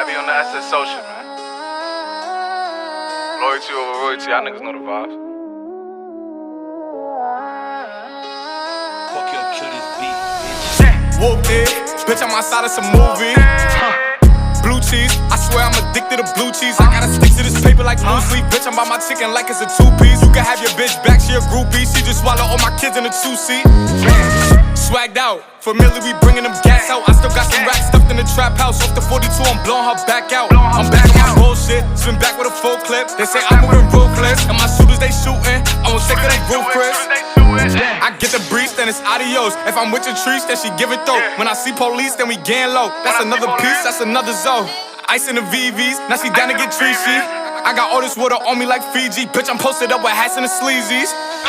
Heavy on the SSO shit, man. Loyalty over royalty, y'all niggas know the vibes. Fuck your kill this beat, bitch. Whooped it, bitch, I'm outside of some movie. Blue cheese, I swear I'm addicted to blue cheese. I gotta stick to this paper like blue sleep. Bitch, I'm by my chicken like it's a two-piece. You can have your bitch back, she a groupie. She just swallow all my kids in a two-seat. Swagged out, familiar, we bringing them gas out. I still got some racks stuffed in the trap house. Off the 42, I'm blowing her back out. I'm back on my bullshit, spin back with a full clip. They say I'm moving ruthless, and my shooters they shooting. I won't take it they roof, Chris. I get the breeze, then it's adios. If I'm with your trees, then she give it though. When I see police, then we gang low. That's another piece, that's another zone. Ice in the VVs, now she down to get treachy. I got all this water on me like Fiji. Bitch, I'm posted up with hats and the sleazies.